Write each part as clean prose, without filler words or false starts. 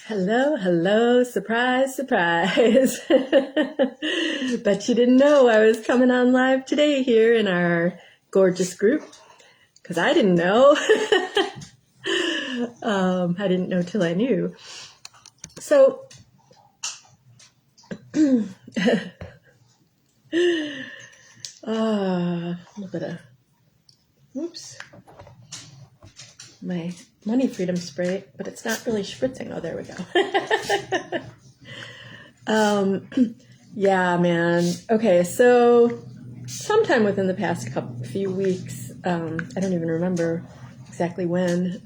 Hello, hello, surprise, surprise. Bet you didn't know I was coming on live today here in our gorgeous group, because I didn't know. I didn't know till I knew. So, a little bit of, whoops, my Money Freedom spray, but it's not really spritzing. Oh, there we go. Yeah, man. Okay, so sometime within the past few weeks, I don't even remember exactly when,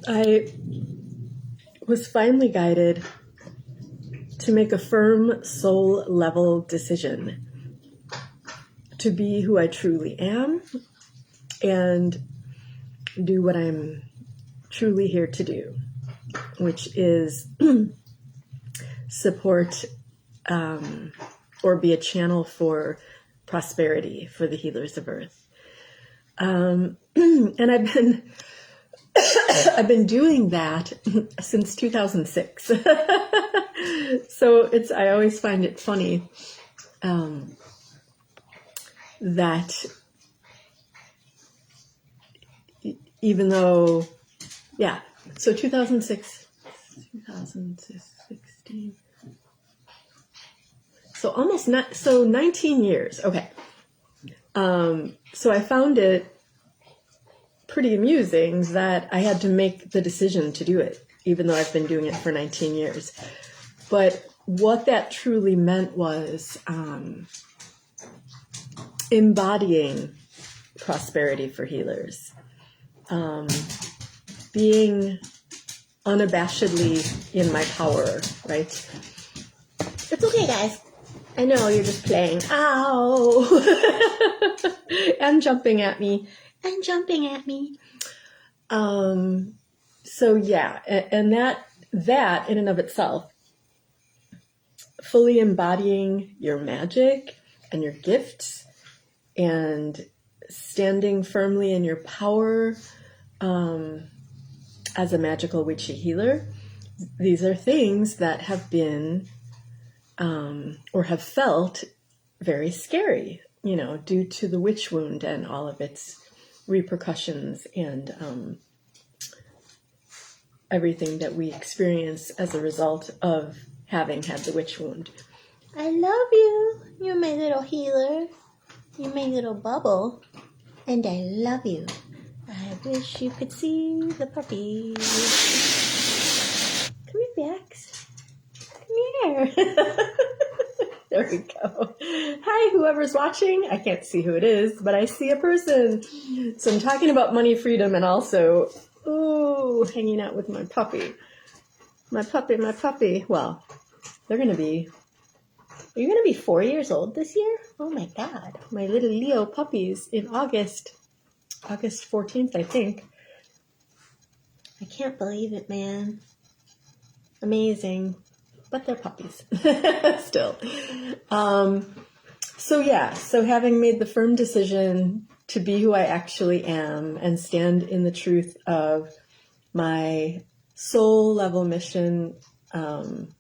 I was finally guided to make a firm soul level decision to be who I truly am and do what I'm truly here to do, which is support or be a channel for prosperity for the healers of Earth. And I've been doing that since 2006. So I always find it funny that even though, yeah, so 2016, so almost not, so 19 years, okay. So I found it pretty amusing that I had to make the decision to do it, even though I've been doing it for 19 years. But what that truly meant was embodying prosperity for healers. Being unabashedly in my power, right? It's okay, guys. I know you're just playing. Ow! And jumping at me. So yeah, and that in and of itself, fully embodying your magic and your gifts and standing firmly in your power as a magical witchy healer. These are things that have been or have felt very scary, due to the witch wound and all of its repercussions and everything that we experience as a result of having had the witch wound. I love you. You're my little healer. You're my little bubble. And I love you. I wish you could see the puppy. Come here, Bex. Come here. There we go. Hi, whoever's watching. I can't see who it is, but I see a person. So I'm talking about money freedom and also, hanging out with my puppy. My puppy. Well, are you going to be 4 years old this year? Oh my God. My little Leo puppies in August 14th, I think. I can't believe it, man. Amazing. But they're puppies still. So having made the firm decision to be who I actually am and stand in the truth of my soul level mission,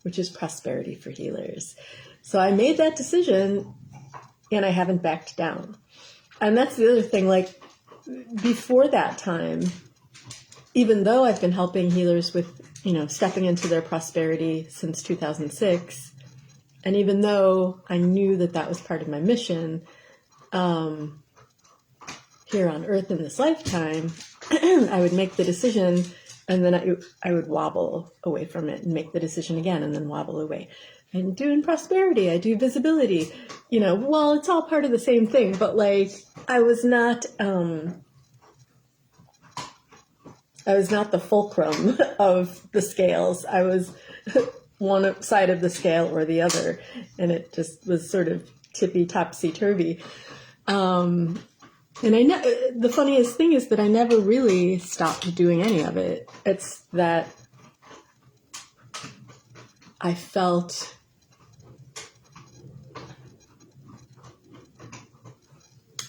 which is prosperity for healers. So I made that decision and I haven't backed down. And that's the other thing, like before that time, even though I've been helping healers with, stepping into their prosperity since 2006, and even though I knew that was part of my mission here on Earth in this lifetime, I would make the decision and then I would wobble away from it and make the decision again and then wobble away. And doing prosperity, I do visibility, well, it's all part of the same thing, but like I was not the fulcrum of the scales. I was one side of the scale or the other, and it just was sort of topsy-turvy. And the funniest thing is that I never really stopped doing any of it. It's that I felt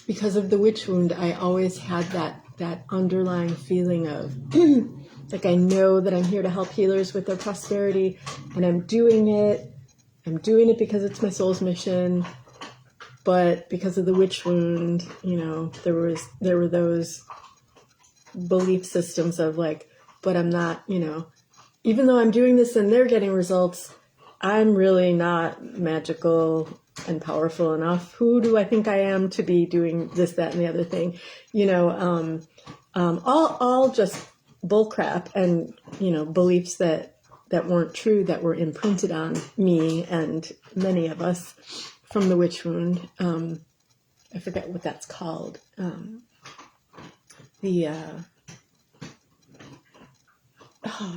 because of the witch wound, I always had that underlying feeling of Like, I know that I'm here to help healers with their prosperity, and I'm doing it. I'm doing it because it's my soul's mission. But because of the witch wound, you know, there were those belief systems of like, but I'm not, you know, even though I'm doing this and they're getting results, I'm really not magical and powerful enough. Who do I think I am to be doing this, that, and the other thing? You know, all just bullcrap and, you know, beliefs that weren't true, that were imprinted on me and many of us from the witch wound. I forget what that's called.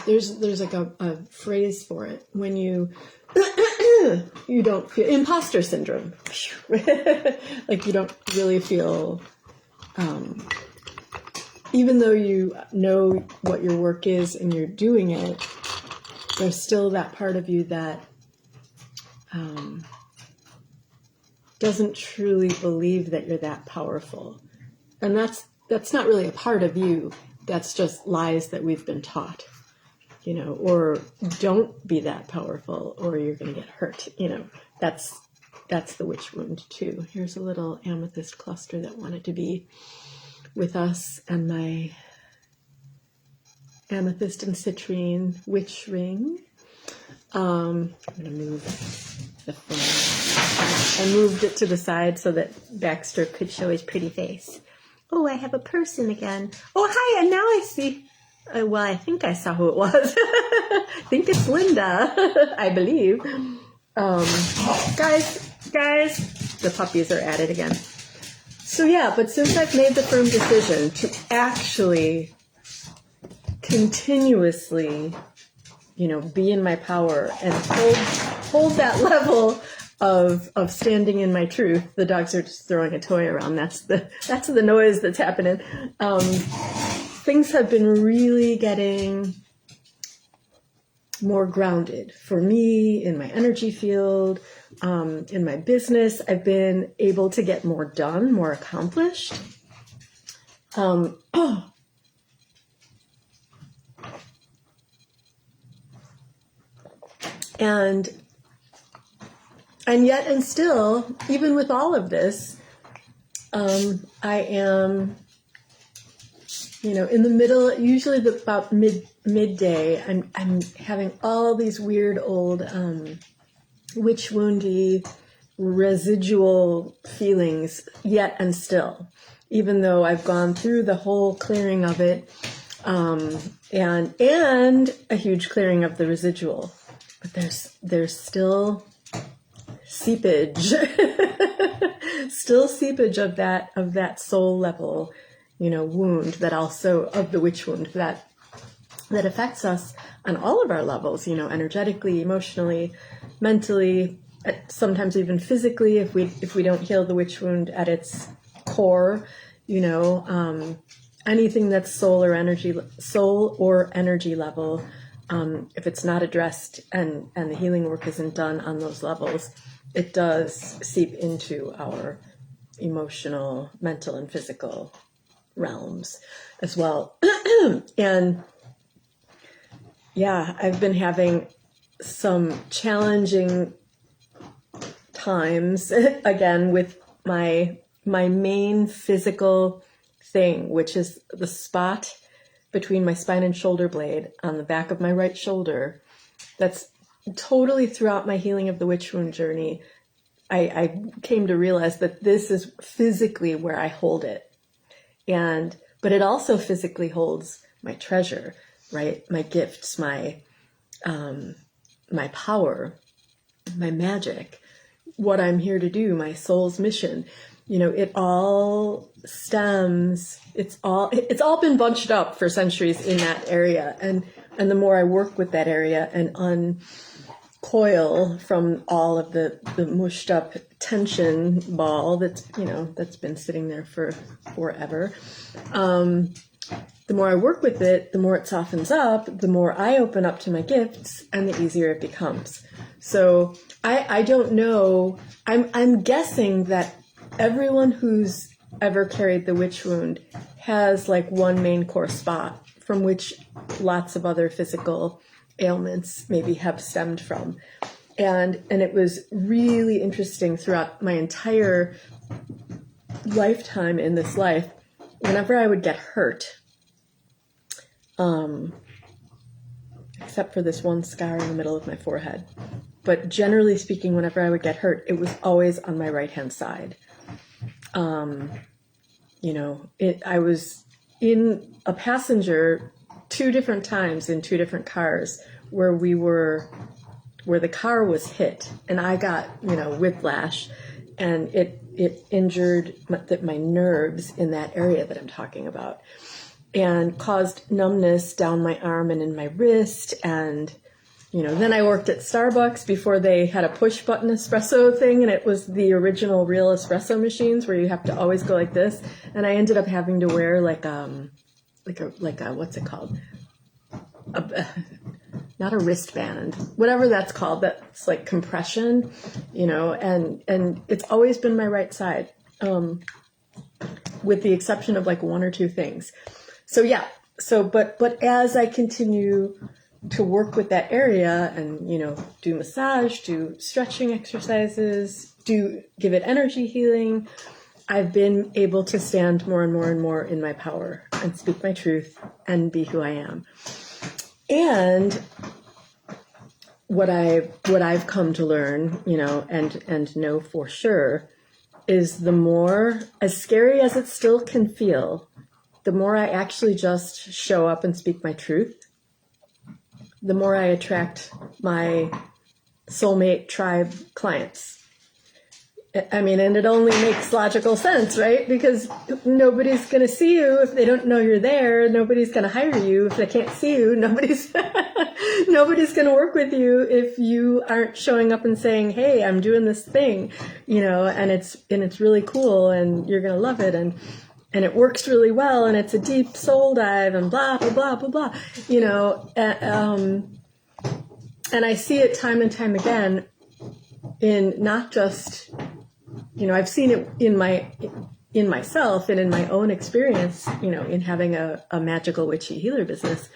There's like a phrase for it when you you don't feel imposter syndrome. Like, you don't really feel, even though you know what your work is and you're doing it, there's still that part of you that doesn't truly believe that you're that powerful. And that's not really a part of you. That's just lies that we've been taught, you know, or don't be that powerful or you're going to get hurt. You know, that's the witch wound too. Here's a little amethyst cluster that wanted to be with us, and my amethyst and citrine witch ring. I'm going to move the phone. I moved it to the side so that Baxter could show his pretty face. Oh, I have a person again. Oh, hi, and now I see. Well, I think I saw who it was. I think it's Linda, I believe. Guys, the puppies are at it again. So yeah, but since I've made the firm decision to actually continuously, you know, be in my power and hold that level of standing in my truth. The dogs are just throwing a toy around. That's the noise that's happening. Things have been really getting more grounded for me in my energy field, in my business. I've been able to get more done, more accomplished. And yet and still, even with all of this, I am, you know, in the middle, usually about midday, I'm having all these weird old witch woundy residual feelings yet and still, even though I've gone through the whole clearing of it, and a huge clearing of the residual, but there's still seepage, of that soul level, you know, wound, that also of the witch wound that affects us on all of our levels, you know, energetically, emotionally, mentally, sometimes even physically, if we don't heal the witch wound at its core, you know, anything that's soul or energy level, if it's not addressed and the healing work isn't done on those levels, it does seep into our emotional, mental, and physical realms as well. And yeah, I've been having some challenging times again with my main physical thing, which is the spot between my spine and shoulder blade on the back of my right shoulder. That's totally throughout my healing of the witch wound journey. I came to realize that this is physically where I hold it. But it also physically holds my treasure, right? My gifts, my power, my magic, what I'm here to do, my soul's mission. You know, it all stems, it's all been bunched up for centuries in that area. And the more I work with that area and uncoil from all of the mushed up tension ball that's been sitting there for forever, the more I work with it, the more it softens up, the more I open up to my gifts, and the easier it becomes. So I don't know. I'm guessing that everyone who's ever carried the witch wound has like one main core spot from which lots of other physical ailments maybe have stemmed from. And it was really interesting throughout my entire lifetime in this life, whenever I would get hurt, except for this one scar in the middle of my forehead. But generally speaking, whenever I would get hurt, it was always on my right-hand side. I was in a passenger 2 different times in 2 different cars where the car was hit, and I got, whiplash, and it injured my nerves in that area that I'm talking about, and caused numbness down my arm and in my wrist. And then I worked at Starbucks before they had a push button espresso thing, and it was the original real espresso machines where you have to always go like this, and I ended up having to wear like a what's it called, not a wristband, whatever that's called, that's like compression, and it's always been my right side, with the exception of like 1 or 2 things. So yeah, but as I continue to work with that area and, do massage, do stretching exercises, give it energy healing, I've been able to stand more and more and more in my power and speak my truth and be who I am. And what I've come to learn, and know for sure, is the more, as scary as it still can feel, the more I actually just show up and speak my truth, the more I attract my soulmate tribe clients. I mean, and it only makes logical sense, right? Because nobody's going to see you if they don't know you're there. Nobody's going to hire you if they can't see you. Nobody's going to work with you if you aren't showing up and saying, "Hey, I'm doing this thing," and it's really cool, and you're going to love it, and it works really well, and it's a deep soul dive, and blah blah blah blah blah, and I see it time and time again in not just. I've seen it in myself and in my own experience, in having a magical witchy healer business,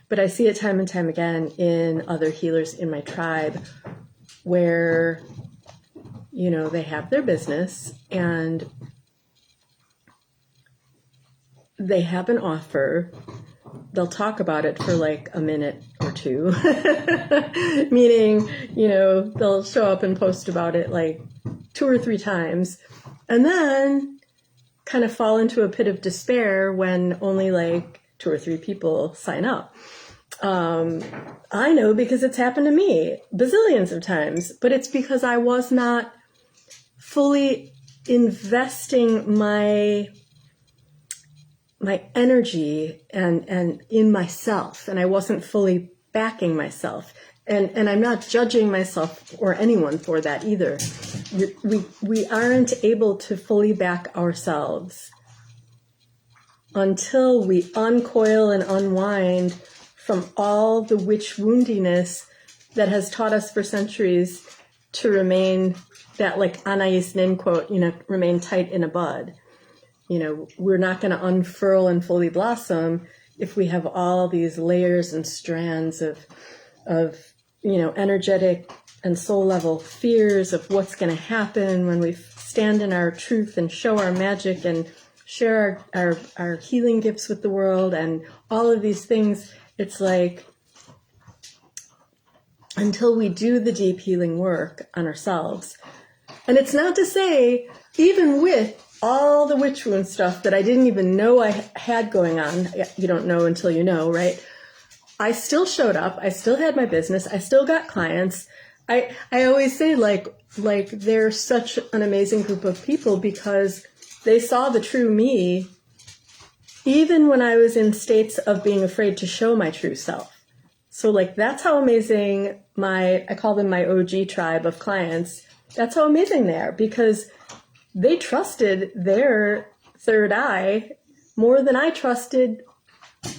but I see it time and time again in other healers in my tribe where, they have their business and they have an offer. They'll talk about it for like a minute or 2, meaning, they'll show up and post about it like 2 or 3 times, and then kind of fall into a pit of despair when only like 2 or 3 people sign up. I know because it's happened to me bazillions of times, but it's because I was not fully investing my energy and in myself, and I wasn't fully backing myself. And I'm not judging myself or anyone for that either. We aren't able to fully back ourselves until we uncoil and unwind from all the witch woundiness that has taught us for centuries to remain, that like Anais Nin quote, remain tight in a bud. We're not going to unfurl and fully blossom if we have all these layers and strands of energetic and soul level fears of what's going to happen when we stand in our truth and show our magic and share our healing gifts with the world and all of these things. It's like, until we do the deep healing work on ourselves. And it's not to say, even with all the witch wound stuff that I didn't even know I had going on, you don't know until you know, right? I still showed up. I still had my business. I still got clients. I always say like they're such an amazing group of people because they saw the true me, even when I was in states of being afraid to show my true self. So like, that's how amazing I call them my OG tribe of clients. That's how amazing they are, because they trusted their third eye more than I trusted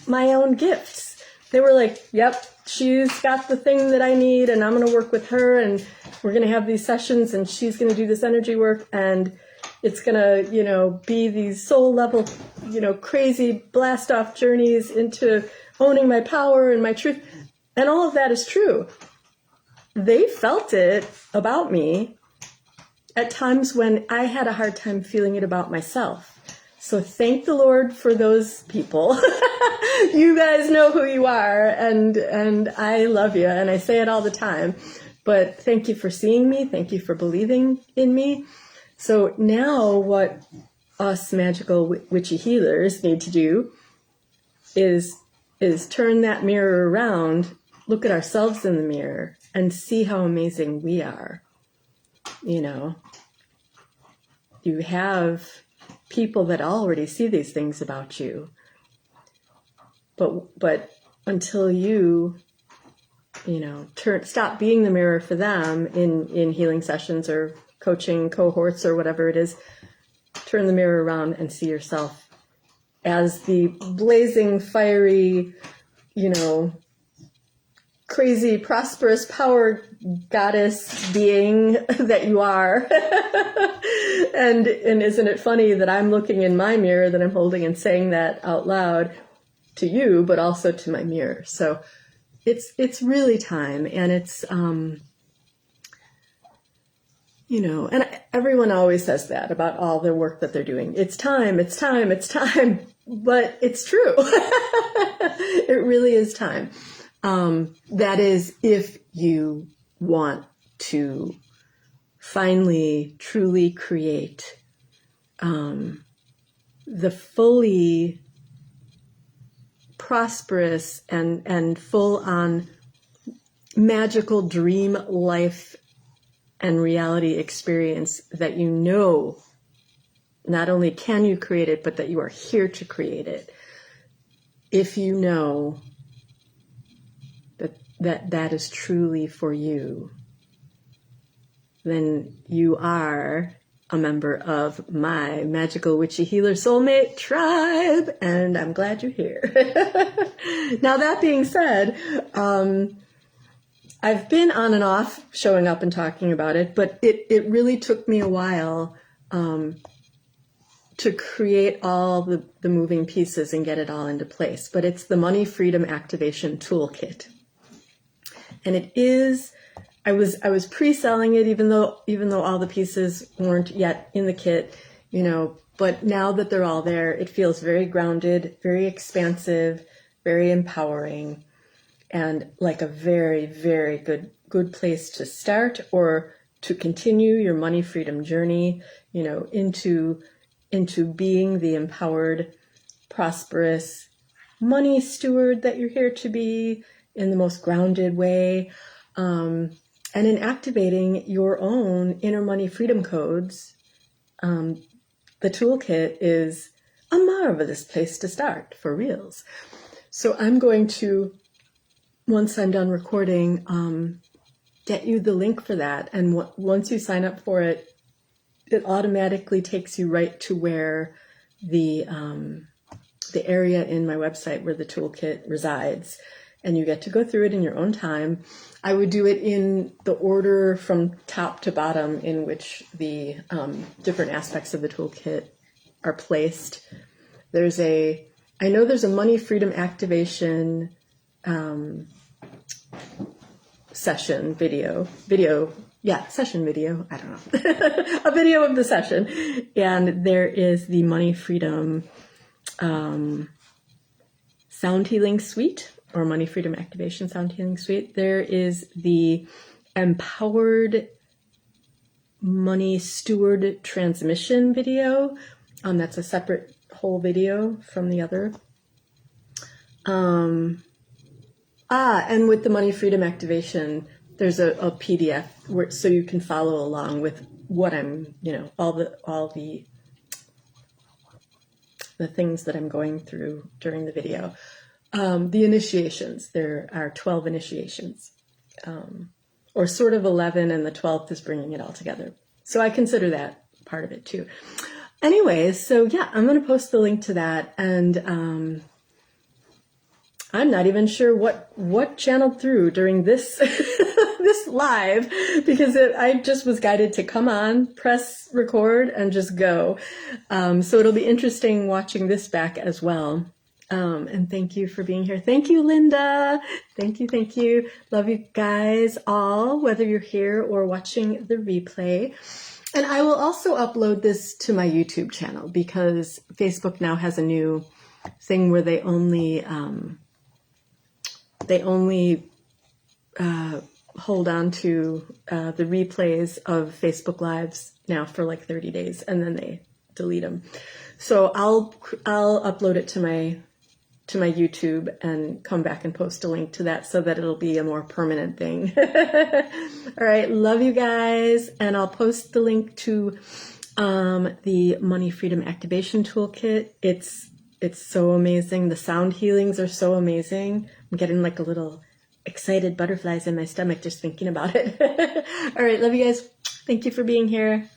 my own gifts. They were like, yep, she's got the thing that I need, and I'm going to work with her, and we're going to have these sessions, and she's going to do this energy work. And, It's going to, be these soul level, crazy blast off journeys into owning my power and my truth. And all of that is true. They felt it about me at times when I had a hard time feeling it about myself. So thank the Lord for those people. You guys know who you are, and I love you, and I say it all the time. But thank you for seeing me. Thank you for believing in me. So now what us magical witchy healers need to do is turn that mirror around, look at ourselves in the mirror, and see how amazing we are. You have people that already see these things about you. But until you stop being the mirror for them in healing sessions or coaching cohorts or whatever it is, turn the mirror around and see yourself as the blazing, fiery, crazy, prosperous power goddess being that you are. And isn't it funny that I'm looking in my mirror that I'm holding and saying that out loud to you, but also to my mirror. So it's really time, and it's, and everyone always says that about all the work that they're doing. It's time, it's time, it's time, but it's true. It really is time. That is, if you want to finally, truly create the fully prosperous and full-on magical dream life and reality experience that not only can you create it, but that you are here to create it. If you know that is truly for you, then you are a member of my Magical Witchy Healer Soulmate tribe, and I'm glad you're here. Now, that being said, I've been on and off showing up and talking about it, but it really took me a while to create all the moving pieces and get it all into place. But it's the Money Freedom Activation Toolkit. And it is, I was pre-selling it, even though all the pieces weren't yet in the kit, but now that they're all there, it feels very grounded, very expansive, very empowering, and like a very, very good place to start or to continue your money freedom journey, into being the empowered, prosperous money steward that you're here to be in the most grounded way. And in activating your own inner money freedom codes, the toolkit is a marvelous place to start, for reals. So I'm going to, once I'm done recording, get you the link for that. And once you sign up for it, it automatically takes you right to where the area in my website where the toolkit resides. And you get to go through it in your own time. I would do it in the order from top to bottom in which the different aspects of the toolkit are placed. I know there's a Money Freedom Activation session video, session video, I don't know, a video of the session. And there is the Money Freedom Sound Healing Suite, or Money Freedom Activation Sound Healing Suite. There is the Empowered Money Steward Transmission video. That's a separate whole video from the other. And with the Money Freedom Activation, there's a PDF so you can follow along with what I'm, all the things that I'm going through during the video. The initiations, there are 12 initiations, or sort of 11, and the 12th is bringing it all together. So I consider that part of it too. Anyways, so yeah, I'm going to post the link to that, and I'm not even sure what channeled through during this this live, because I just was guided to come on, press record, and just go. So it'll be interesting watching this back as well. And thank you for being here. Thank you, Linda. Thank you, thank you. Love you guys all, whether you're here or watching the replay. And I will also upload this to my YouTube channel, because Facebook now has a new thing where they only hold on to the replays of Facebook Lives now for like 30 days, and then they delete them. So I'll upload it to my YouTube and come back and post a link to that so that it'll be a more permanent thing. All right, love you guys, and I'll post the link to the Money Freedom Activation Toolkit. It's so amazing. The sound healings are so amazing. I'm getting like a little excited butterflies in my stomach just thinking about it. All right, love you guys. Thank you for being here.